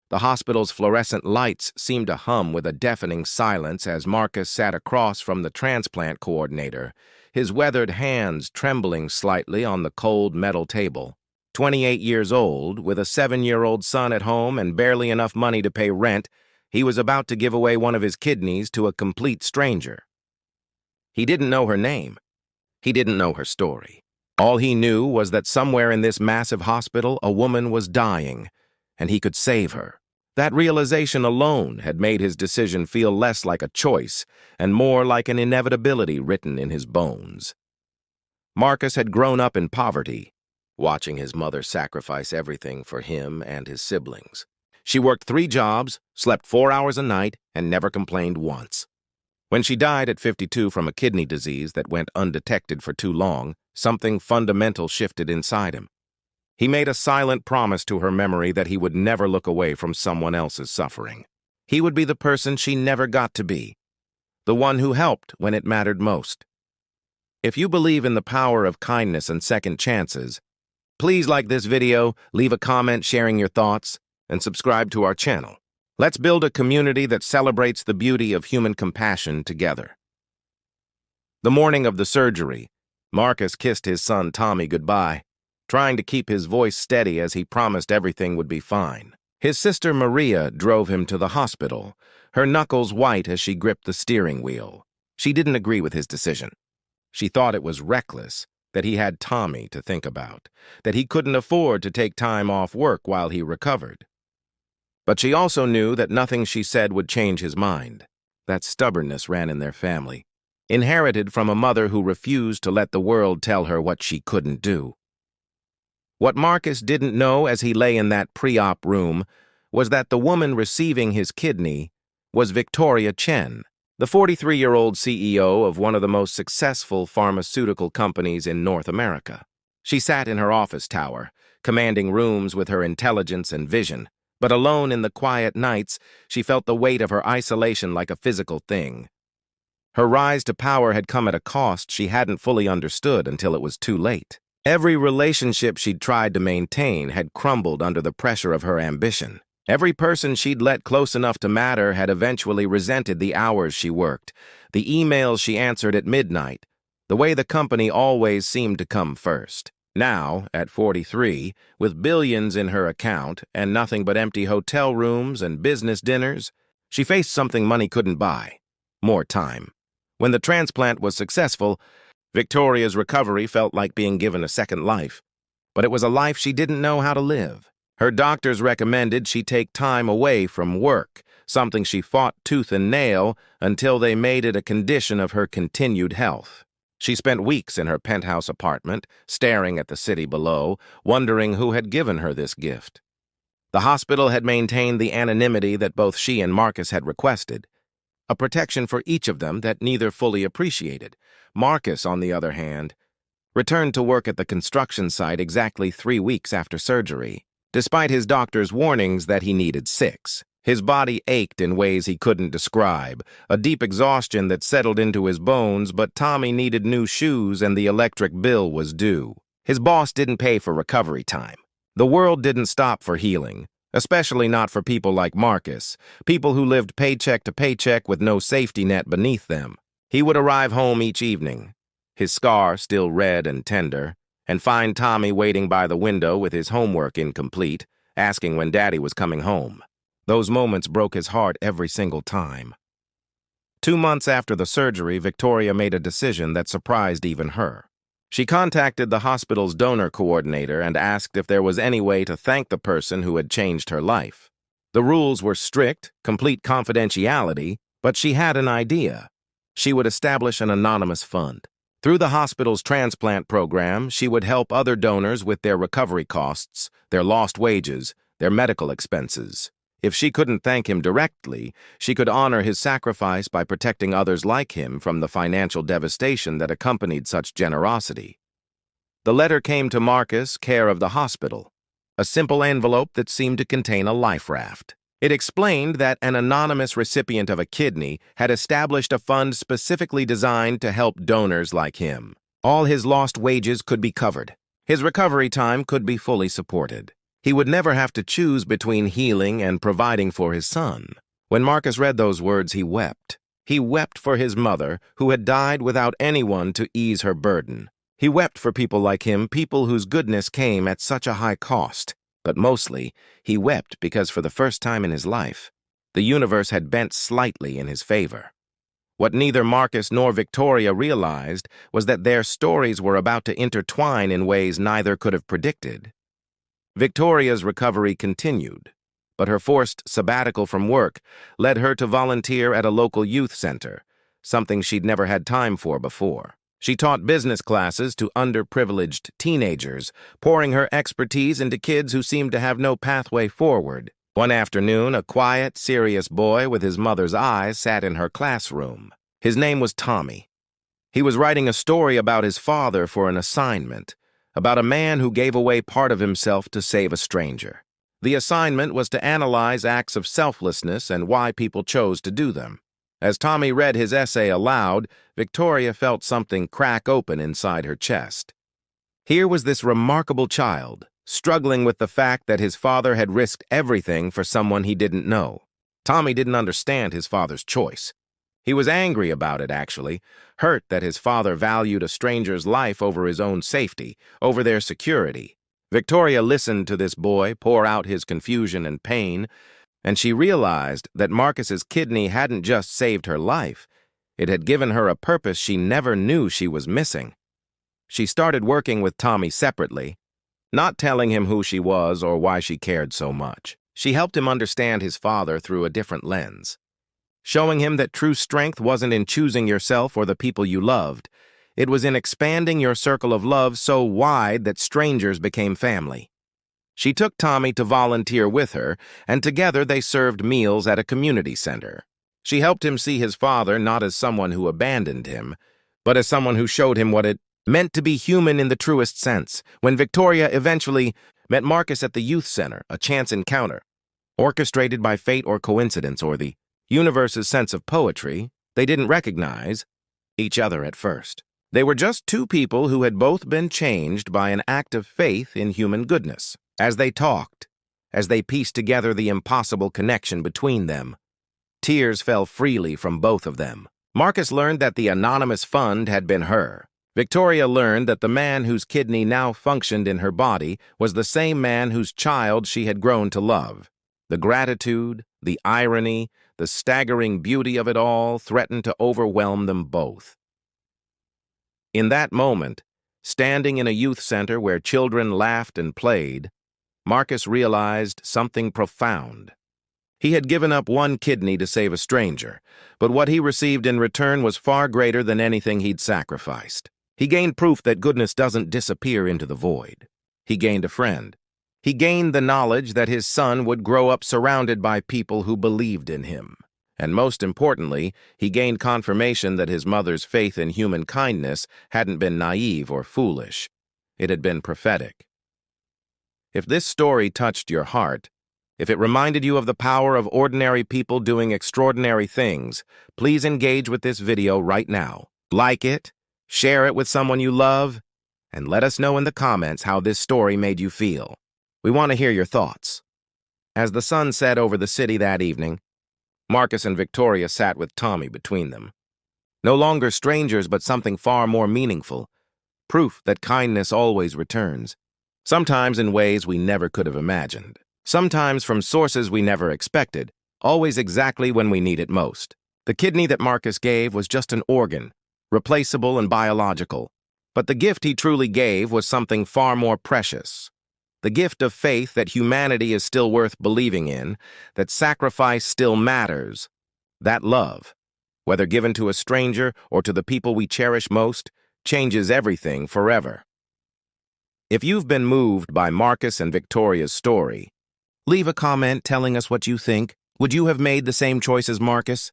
The hospital's fluorescent lights seemed to hum with a deafening silence as Marcus sat across from the transplant coordinator, his weathered hands trembling slightly on the cold metal table. 28 years old, with a 7-year-old son at home and barely enough money to pay rent, he was about to give away one of his kidneys to a complete stranger. He didn't know her name. He didn't know her story. All he knew was that somewhere in this massive hospital a woman was dying, and he could save her. That realization alone had made his decision feel less like a choice and more like an inevitability written in his bones. Marcus had grown up in poverty, watching his mother sacrifice everything for him and his siblings. She worked 3 jobs, slept 4 hours a night, and never complained once. When she died at 52 from a kidney disease that went undetected for too long, something fundamental shifted inside him. He made a silent promise to her memory that he would never look away from someone else's suffering. He would be the person she never got to be, the one who helped when it mattered most. If you believe in the power of kindness and second chances, please like this video, leave a comment sharing your thoughts, and subscribe to our channel. Let's build a community that celebrates the beauty of human compassion together. The morning of the surgery, Marcus kissed his son Tommy goodbye, trying to keep his voice steady as he promised everything would be fine. His sister Maria drove him to the hospital, her knuckles white as she gripped the steering wheel. She didn't agree with his decision. She thought it was reckless, that he had Tommy to think about, that he couldn't afford to take time off work while he recovered. But she also knew that nothing she said would change his mind. That stubbornness ran in their family, inherited from a mother who refused to let the world tell her what she couldn't do. What Marcus didn't know as he lay in that pre-op room was that the woman receiving his kidney was Victoria Chen, the 43-year-old CEO of one of the most successful pharmaceutical companies in North America. She sat in her office tower, commanding rooms with her intelligence and vision. But alone in the quiet nights, she felt the weight of her isolation like a physical thing. Her rise to power had come at a cost she hadn't fully understood until it was too late. Every relationship she'd tried to maintain had crumbled under the pressure of her ambition. Every person she'd let close enough to matter had eventually resented the hours she worked, the emails she answered at midnight, the way the company always seemed to come first. Now, at 43, with billions in her account and nothing but empty hotel rooms and business dinners, she faced something money couldn't buy: more time. When the transplant was successful, Victoria's recovery felt like being given a second life. But it was a life she didn't know how to live. Her doctors recommended she take time away from work, something she fought tooth and nail until they made it a condition of her continued health. She spent weeks in her penthouse apartment, staring at the city below, wondering who had given her this gift. The hospital had maintained the anonymity that both she and Marcus had requested, a protection for each of them that neither fully appreciated. Marcus, on the other hand, returned to work at the construction site exactly 3 weeks after surgery, despite his doctor's warnings that he needed 6. His body ached in ways he couldn't describe, a deep exhaustion that settled into his bones, but Tommy needed new shoes and the electric bill was due. His boss didn't pay for recovery time. The world didn't stop for healing, especially not for people like Marcus, people who lived paycheck to paycheck with no safety net beneath them. He would arrive home each evening, his scar still red and tender, and find Tommy waiting by the window with his homework incomplete, asking when Daddy was coming home. Those moments broke his heart every single time. 2 months after the surgery, Victoria made a decision that surprised even her. She contacted the hospital's donor coordinator and asked if there was any way to thank the person who had changed her life. The rules were strict, complete confidentiality, but she had an idea. She would establish an anonymous fund. Through the hospital's transplant program, she would help other donors with their recovery costs, their lost wages, their medical expenses. If she couldn't thank him directly, she could honor his sacrifice by protecting others like him from the financial devastation that accompanied such generosity. The letter came to Marcus, care of the hospital, a simple envelope that seemed to contain a life raft. It explained that an anonymous recipient of a kidney had established a fund specifically designed to help donors like him. All his lost wages could be covered. His recovery time could be fully supported. He would never have to choose between healing and providing for his son. When Marcus read those words, he wept. He wept for his mother, who had died without anyone to ease her burden. He wept for people like him, people whose goodness came at such a high cost. But mostly, he wept because for the first time in his life, the universe had bent slightly in his favor. What neither Marcus nor Victoria realized was that their stories were about to intertwine in ways neither could have predicted. Victoria's recovery continued, but her forced sabbatical from work led her to volunteer at a local youth center, something she'd never had time for before. She taught business classes to underprivileged teenagers, pouring her expertise into kids who seemed to have no pathway forward. One afternoon, a quiet, serious boy with his mother's eyes sat in her classroom. His name was Tommy. He was writing a story about his father for an assignment, about a man who gave away part of himself to save a stranger. The assignment was to analyze acts of selflessness and why people chose to do them. As Tommy read his essay aloud, Victoria felt something crack open inside her chest. Here was this remarkable child, struggling with the fact that his father had risked everything for someone he didn't know. Tommy didn't understand his father's choice. He was angry about it, actually, hurt that his father valued a stranger's life over his own safety, over their security. Victoria listened to this boy pour out his confusion and pain, and she realized that Marcus's kidney hadn't just saved her life, it had given her a purpose she never knew she was missing. She started working with Tommy separately, not telling him who she was or why she cared so much. She helped him understand his father through a different lens, showing him that true strength wasn't in choosing yourself or the people you loved. It was in expanding your circle of love so wide that strangers became family. She took Tommy to volunteer with her, and together they served meals at a community center. She helped him see his father not as someone who abandoned him, but as someone who showed him what it meant to be human in the truest sense. When Victoria eventually met Marcus at the youth center, a chance encounter, orchestrated by fate or coincidence or the universe's sense of poetry, they didn't recognize each other at first. They were just two people who had both been changed by an act of faith in human goodness. As they talked, as they pieced together the impossible connection between them, tears fell freely from both of them. Marcus learned that the anonymous fund had been her. Victoria learned that the man whose kidney now functioned in her body was the same man whose child she had grown to love. The gratitude, the irony, the staggering beauty of it all threatened to overwhelm them both. In that moment, standing in a youth center where children laughed and played, Marcus realized something profound. He had given up one kidney to save a stranger, but what he received in return was far greater than anything he'd sacrificed. He gained proof that goodness doesn't disappear into the void. He gained a friend. He gained the knowledge that his son would grow up surrounded by people who believed in him. And most importantly, he gained confirmation that his mother's faith in human kindness hadn't been naive or foolish. It had been prophetic. If this story touched your heart, if it reminded you of the power of ordinary people doing extraordinary things, please engage with this video right now. Like it, share it with someone you love, and let us know in the comments how this story made you feel. We want to hear your thoughts. As the sun set over the city that evening, Marcus and Victoria sat with Tommy between them. No longer strangers, but something far more meaningful. Proof that kindness always returns. Sometimes in ways we never could have imagined. Sometimes from sources we never expected. Always exactly when we need it most. The kidney that Marcus gave was just an organ, replaceable and biological. But the gift he truly gave was something far more precious. The gift of faith that humanity is still worth believing in, that sacrifice still matters, that love, whether given to a stranger or to the people we cherish most, changes everything forever. If you've been moved by Marcus and Victoria's story, leave a comment telling us what you think. Would you have made the same choice as Marcus?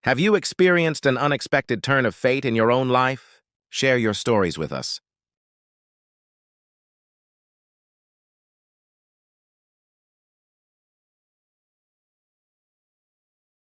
Have you experienced an unexpected turn of fate in your own life? Share your stories with us.